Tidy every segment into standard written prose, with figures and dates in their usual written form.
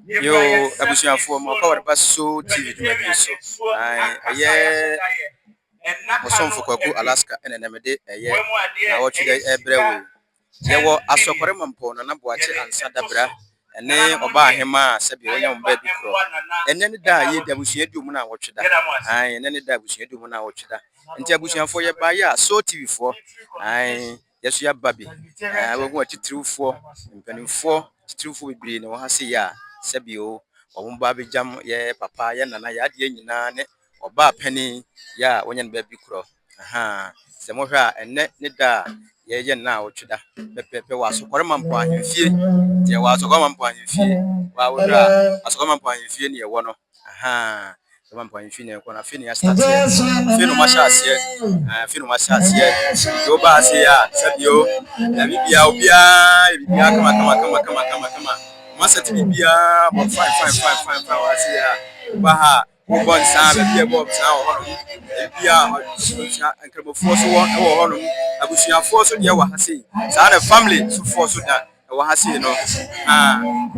Yo, abusia for my power basso TV so. I Moson for Kwaku Alaska and Namede na watch the Ebrewe. Yewo asokore mampo na boache ansa dabra ene oba ahema sabi onye mba bi kro ene ne da ye abusia du mu na watch da ene ne da abusia du mu na watch da nti abusia for ye ba ya so TV for yeso ya babi we go titiriwfo mpanimfo titiriwfo bibiri na wo ha se ya sabi o wo ba be jam ye papa ye nana ya de nyina ne oba pani ya onye ne ba bi kro se mo hwa ene ne da ye na otweda pepepe wa sokore mampo ahemfie tie wa sokore mampo ahemfie wa wura asokore mampo ahemfie ne ye wo no so mampo ahemfie ne ye ko na fe ne ya start fe no ma sha ase fe no ma sha ase yo ba ase ya sabio na bibia bibia kama ma set bibia but fine wa ase ya ba ha bon sa bibia bob sa ho bibia nkrabofo so wo ho no abusuafo so de wa ha sei sa na family so for so da wa ha sei no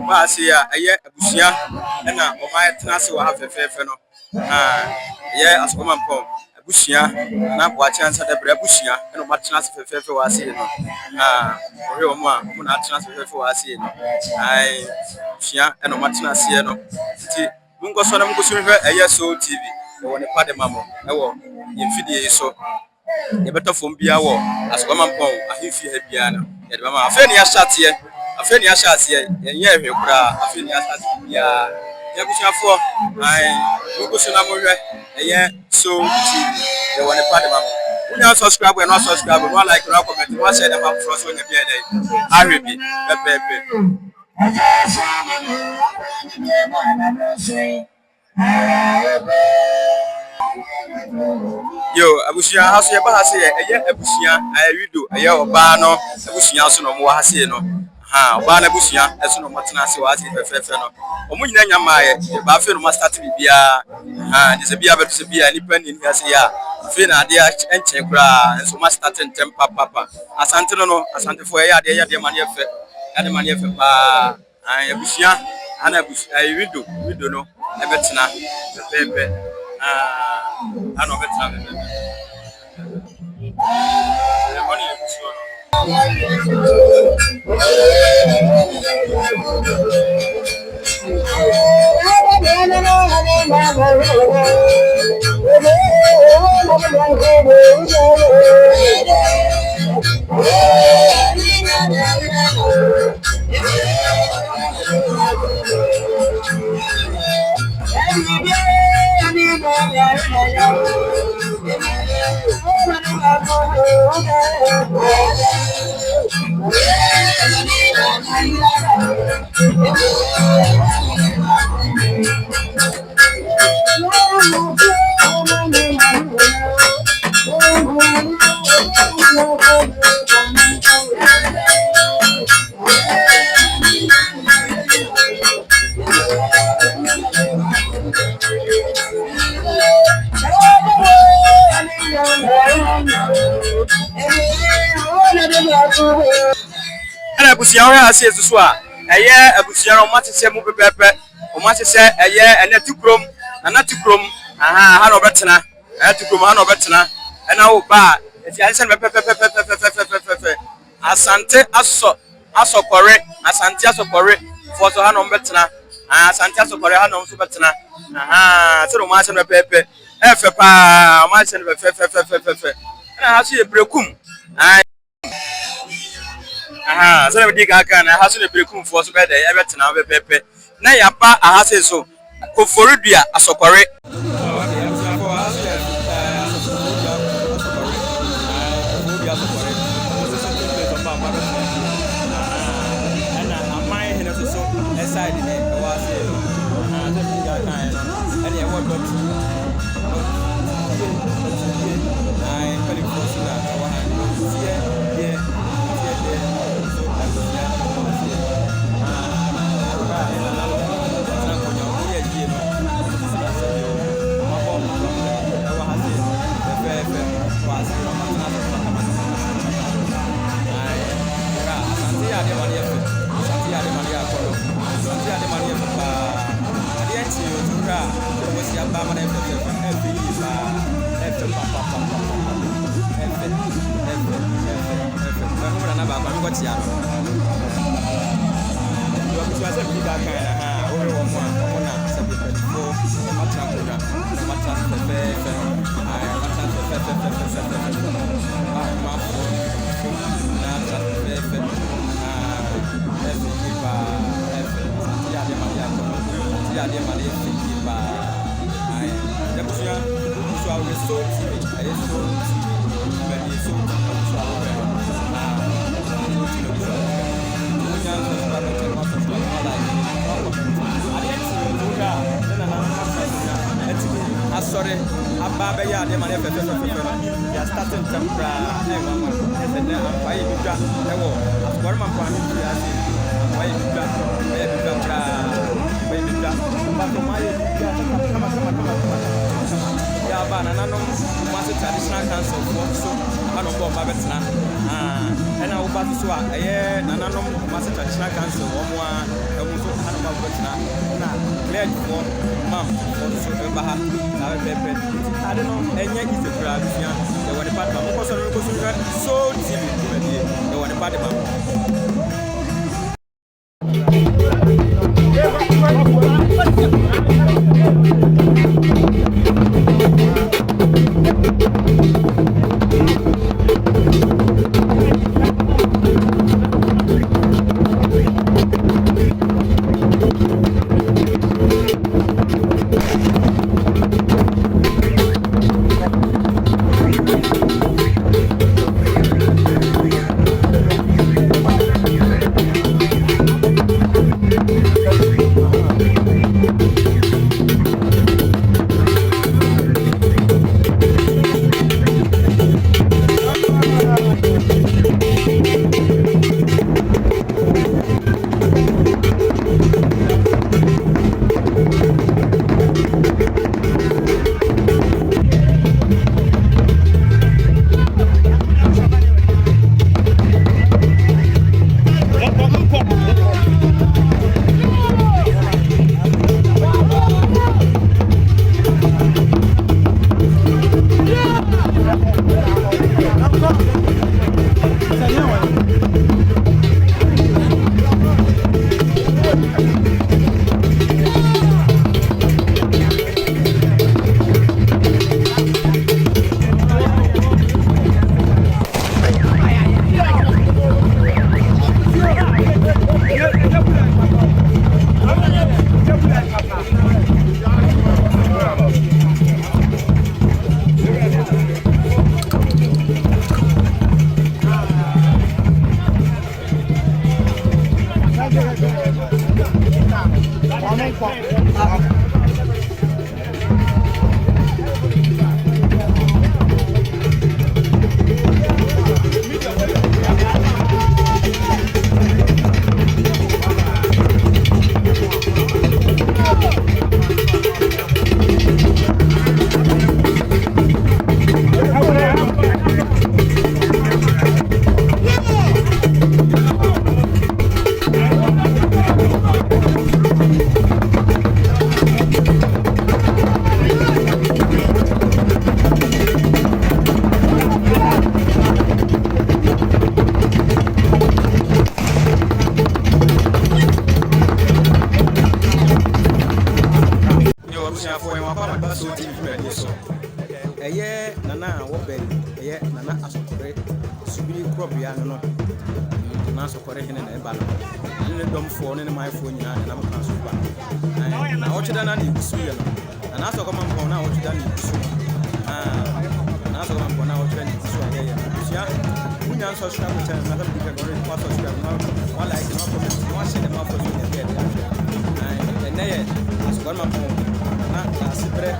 ba sei ya eye abusua na o ma tena se wa ha fefefe no ye asokoma mpom abusua na bo achansa da bra abusua na o ma tena se fefefe wa sei no ore o mo a mo na tena se fefefe wa sei no abusua na o ma tena se no ti mungo so na mungo so hwe eye so TV e woni pade mamo e wo yemfidie so ye beto fom bia wo asokoma mpom ahemfie ha bia no ye de mama afa ni ya hyate ye hwe kura afa ni ya hyate bia ye busuafo mungo so na mo hwe eye so TV e woni pade mamo unya subscribe and not subscribe no like no comment no share them up for so nya bia dey ahwebi pepepe yo abusia haso ye ba hase eye abusia video eye oba no abusia so no mo hase no oba na abusia eso no motena ase wa ase fefefe no omo nyina nyama ye ba fe no ma start bibia dise bia beto se bia nipa ni hase ya fe na ade enche kura enso ma start ntem papa asante no asante fo ye ade mane efe ade mane efe pa abusia ana abusia video no ebetena pepe I know better than that. Abusia ora ase susu a eye abusia o matese mu pepepe o matese eye enatukrom anatukrom ha no betena anatukrom ha no betena ena wo ba eti anse pepepe asante asokore asante asokore foso ha no betena asante asokore ha no so betena se no matese pepepe efe pa o matese pepepe na ha so ye brekum so na bidi kaka na ha so na brekum fo so be dey e betena pepepe na ya ba aha se so koforudua asokore Santi Ade Maria ba ko tia no yo bi so ase bi da kan ha o re wo mo a mo na se bi pelifo e matra ko na matra fe ai matra fe ah ma fo na matra fe ba ya de ma ya ko ya de ma le ba ai da buya so a so ai so but it's so sorry, Abba, ya, the money for ya starting temporary. And then why you got the war? What my plan is, why you got ya ba na nanom mase traditional council for so ano bo ba betena ena wo ba so a eye na nanom mase traditional council wo mo a emu so ano ba betena na pledge for mam for so be ba ha na be be ade no enye is a tradition the one part ba ko so tv be die the one part ba nana wo beri eye nana asokore subiri crop ya no na asokore hene na eba no ne dom fo ne mai fo nyina na mo kan so ba na wo chida na ni kusu ye no na asokoma mpo na wo chida ni kusu na asokoma mpo na wo chida ni kusu ya ye sia munya so shira ko chen na da bi ka gore ko so shira ma wala ike ma ko mo shine ma fo ni ye ya ne ye asokoma mpo na asibre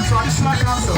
Traditional Council.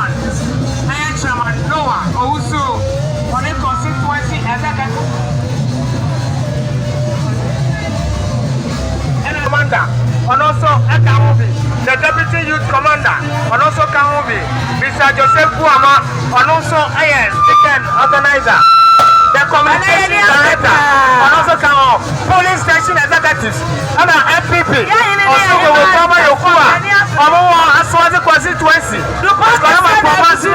chairman. I am chairman Noah Owusu on the constituency executive. And commander, and also Ekamubi, the deputy youth commander, and also Kamubi, Mr. Joseph Buama, and also IS, weekend organizer. The communication director, and also police station executives, and our FPP, also we will cover Yokua, Omo Aswazi constituency, Kama Province,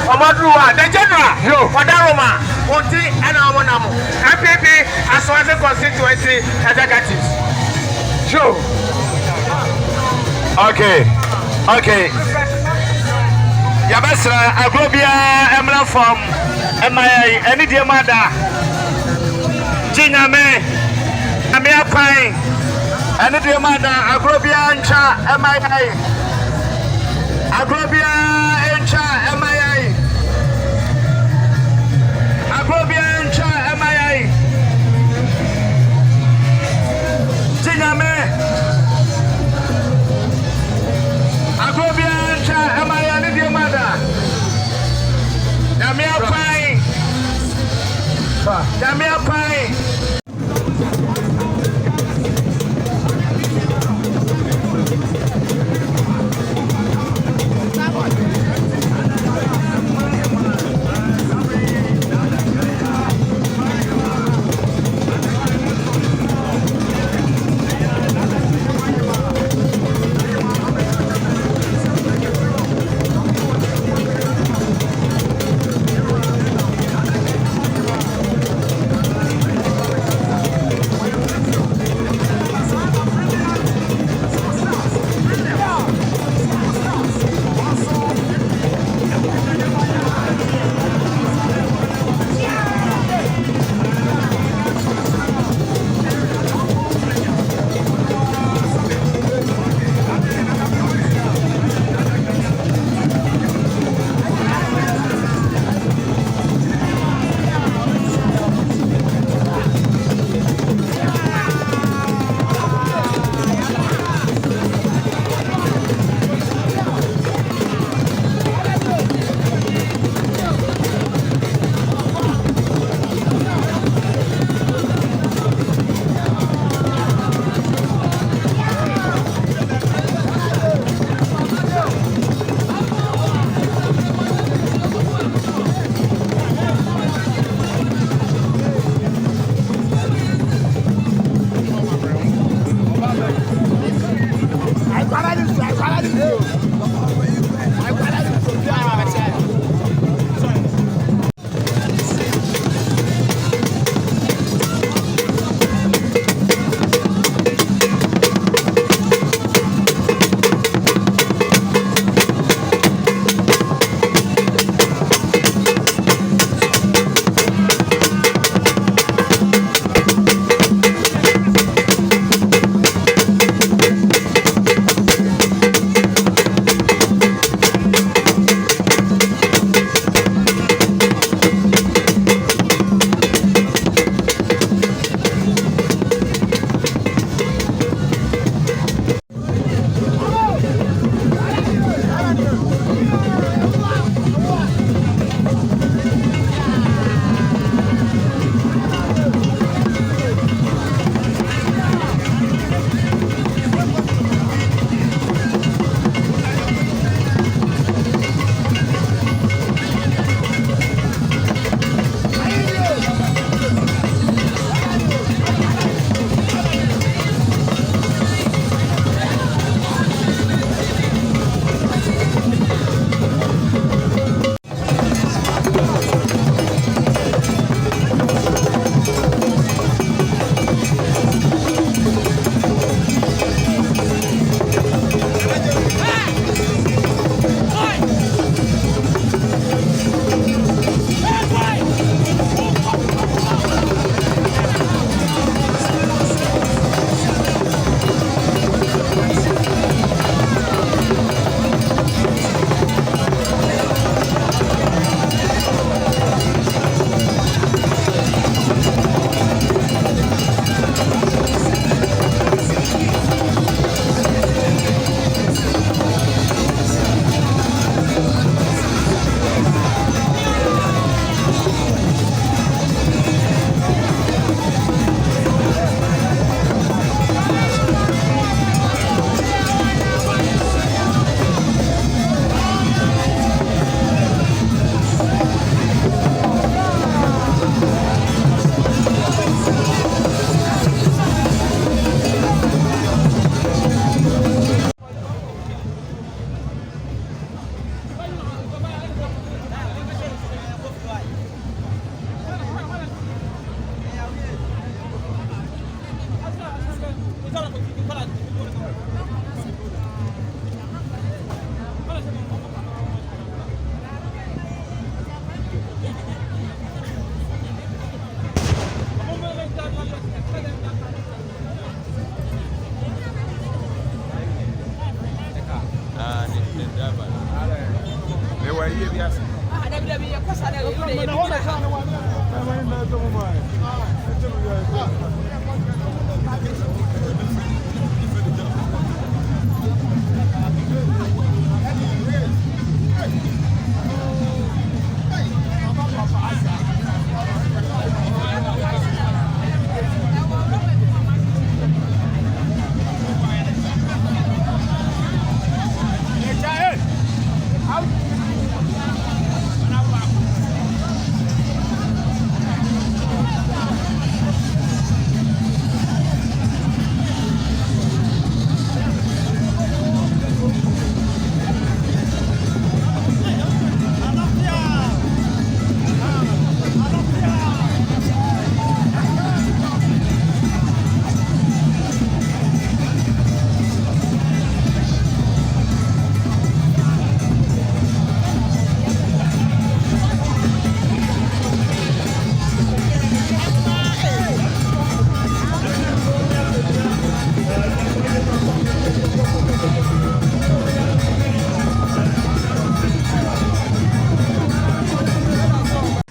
Omoduwa, the general, Odaroma, Oti, and Amonamu, FPP, Aswazi constituency executives. Sure. Okay. Yabasra, Agrobia, Emra from MIA, any dear mother, Gina May, Amia Pine, any dear mother, Agrobia and Cha, MIA, Agrobia and Cha, MIA, Agrobia and Cha, MIA, Gina May, Agrobia and Cha, MIA, any dear mother. Damia Pine.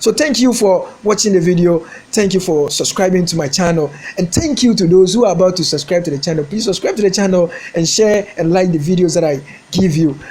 So thank you for watching the video. Thank you for subscribing to my channel, and thank you to those who are about to subscribe to the channel. Please subscribe to the channel and share and like the videos that I give you.